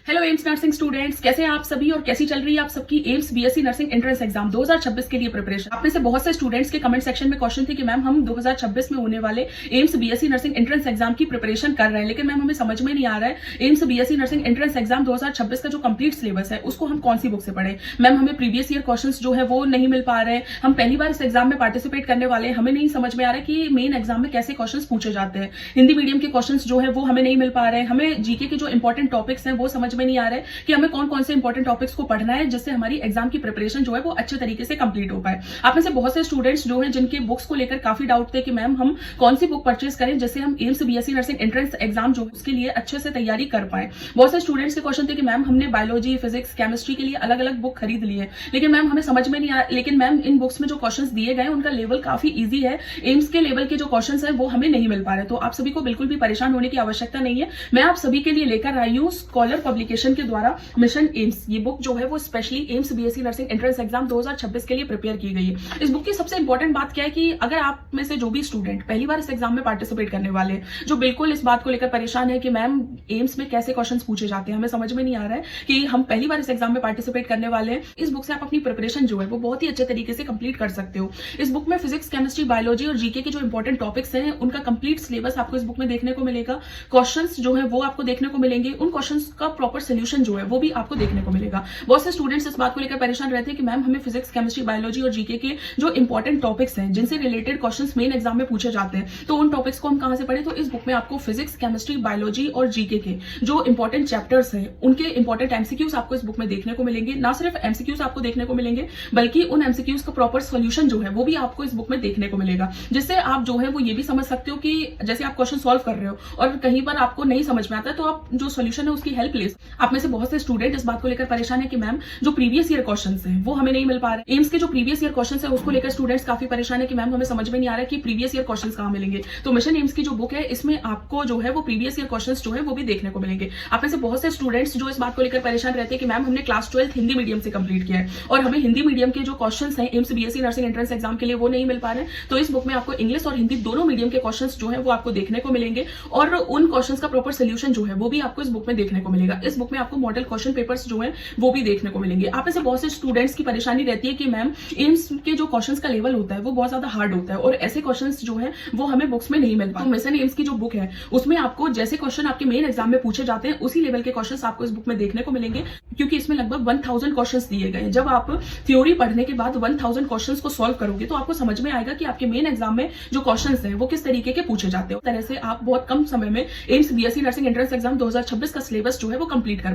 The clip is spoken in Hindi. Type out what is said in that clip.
हेलो एम्स नर्सिंग स्टूडेंट्स, कैसे हैं आप सभी और कैसी चल रही है आप सबकी AIIMS BSc nursing entrance exam 2026 के लिए प्रिपरेशन। आप में से बहुत से स्टूडेंट्स के कमेंट सेक्शन में क्वेश्चन थे कि मैम हम 2026 में होने वाले AIIMS BSc nursing entrance exam की प्रिपरेशन कर रहे हैं, लेकिन मैम हमें समझ में नहीं आ रहा है AIIMS BSc nursing entrance exam 2026 का जो कंप्लीट सिलेबस है उसको हम कौन सी बुक से पढ़े। मैम हमें प्रीवियस ईयर क्वेश्चन जो है वो नहीं मिल पा रहे हैं, हम पहली बार इस एग्जाम में पार्टिसिपेट करने वाले हैं, हमें नहीं समझ में आ रहा है कि मेन एग्जाम में कैसे क्वेश्चन पूछे जाते हैं। हिंदी मीडियम के क्वेश्चन जो है वो हमें नहीं मिल पा रहे हैं, हमें जीके के जो इंपॉर्टेंट टॉपिक्स हैं वो समझ में नहीं आ रहे हैं कि हमें कौन कौन से इंपॉर्टेंट टॉपिक्स को पढ़ना है जिससे हमारी एग्जाम की प्रिपरेशन जो है वो अच्छे तरीके से कंप्लीट हो पाए। आप में से बहुत से स्टूडेंट्स जो हैं जिनके बुक्स को लेकर काफी डाउट थे कि मैम हम कौन सी बुक परचेज करें जिससे हम AIIMS BSc nursing entrance exam जो उसके लिए अच्छे से तैयारी कर पाए। बहुत से स्टूडेंट्स के क्वेश्चन थे कि मैम हमने बायोलॉजी, फिजिक्स, केमिस्ट्री के लिए अलग अलग बुक खरीद ली है, लेकिन मैम हमें समझ में नहीं आ, लेकिन मैम इन बुक्स में जो क्वेश्चन दिए गए उनका लेवल काफी ईजी है, एम्स के लेवल के जो क्वेश्चन है वो हमें नहीं मिल पा रहे। तो आप सभी को बिल्कुल भी परेशान होने की आवश्यकता नहीं है। मैं आप सभी के लिए लेकर आई हूँ स्कॉलर पब्लिकेशन के द्वारा मिशन एम्स, ये बुक जो है वो specially AIIMS BSc nursing entrance exam 2026 के लिए प्रिपेयर की गई है। इस बुक की सबसे इंपॉर्टेंट बात क्या है कि अगर आप में से जो भी स्टूडेंट पहली बार इस एग्जाम में पार्टिसिपेट करने वाले हैं, जो बिल्कुल इस बात को लेकर परेशान है कि मैम एम्स में कैसे क्वेश्चंस पूछे जाते हैं, हमें समझ में नहीं आ रहा है कि हम पहली बार इस एग्जाम में पार्टिसिपेट करने वाले हैं, इस बुक से आप अपनी प्रिपरेशन जो है वो बहुत ही अच्छे तरीके से कंप्लीट कर सकते हो। इस बुक में फिजिक्स, केमिस्ट्री, बायोलॉजी और जीके के जो इंपॉर्टेंट टॉपिक्स हैं उनका कंप्लीट सिलेबस आपको इस बुक में देखने को मिलेगा। क्वेश्चंस जो है वो आपको देखने को मिलेंगे, उन क्वेश्चंस का प्रॉपर सोल्यूशन जो है वो भी आपको देखने को मिलेगा। बहुत से स्टूडेंट्स इस बात को लेकर परेशान रहते हैं कि मैम हमें फिजिक्स, केमिस्ट्री, बायोलॉजी और जीके के जो इंपॉर्टेंट टॉपिक्स हैं जिनसे रिलेटेड क्वेश्चंस मेन एग्जाम में पूछे जाते हैं, तो उन टॉपिक्स को हम कहां से पढ़ें। तो इस बुक में आपको फिजिक्स, केमिस्ट्री, बायोलॉजी और जीके के जो इंपॉर्टेंट चैप्टर्स हैं उनके इंपॉर्टेंट एमसीक्यूज आपको इस बुक में देखने को मिलेंगे। ना सिर्फ एमसीक्यूज आपको देखने को मिलेंगे बल्कि उन एमसीक्यूज का प्रॉपर सोल्यूशन जो है वो भी आपको इस बुक में देखने को मिलेगा, जिससे आप जो है वो ये भी समझ सकते हो कि जैसे आप क्वेश्चन सॉल्व कर रहे हो और कहीं पर आपको नहीं समझ में आता है तो आप जो सोल्यूशन है उसकी हेल्प ले। आप में से बहुत से स्टूडेंट इस बात को लेकर परेशान है कि मैम जो प्रीवियस ईयर क्वेश्चंस हैं वो हमें नहीं मिल पा रहे। एम्स के जो प्रीवियस ईयर क्वेश्चंस है उसको लेकर स्टूडेंट्स काफी परेशान है कि मैम हमें समझ में नहीं आ रहा है कि प्रीवियस ईयर क्वेश्चंस कहां मिलेंगे। तो मिशन एम्स की जो बुक है इसमें आपको जो है वो प्रीवियस ईयर क्वेश्चंस जो है वो भी देखने को मिलेंगे। आप में से बहुत से स्टूडेंट्स जो इस बात को लेकर परेशान रहते हैं कि मैम हमने क्लास 12 हिंदी मीडियम से कंप्लीट किया है और हमें हिंदी मीडियम के जो क्वेश्चंस हैं AIIMS BSc nursing entrance exam के लिए वो नहीं मिल पा रहे। तो इस बुक में आपको इंग्लिश और हिंदी दोनों मीडियम के क्वेश्चंस जो है वो आपको देखने को मिलेंगे और उन क्वेश्चंस का प्रॉपर सोल्यूशन जो है वो भी आपको इस बुक में देखने को मिलेगा। इस बुक में आपको मॉडल क्वेश्चन पेपर्स जो है वो भी देखने को मिलेंगे। आप में से बहुत से स्टूडेंट्स की परेशानी रहती है कि मैम एम्स के जो क्वेश्चंस का लेवल होता है वो बहुत ज्यादा हार्ड होता है और ऐसे क्वेश्चंस जो है वो हमें बुक्स में नहीं मिल पाते। तो मिशन एम्स की जो बुक है उसमें आपको जैसे क्वेश्चन आपके मेन एग्जाम में पूछे जाते हैं उसी लेवल के क्वेश्चंस आपको इस बुक में देखने को मिलेंगे, क्योंकि इसमें लगभग 1000 क्वेश्चंस दिए गए हैं। जब आप थ्योरी पढ़ने के बाद 1000 क्वेश्चंस को सॉल्व करोगे तो आपको समझ में आएगा कि आपके मेन एग्जाम में जो क्वेश्चंस हैं वो किस तरीके के पूछे जाते हैं। तरह से आप बहुत कम समय में AIIMS BSc nursing entrance exam 2026 का सिलेबस जो है वो कंप्लीट कर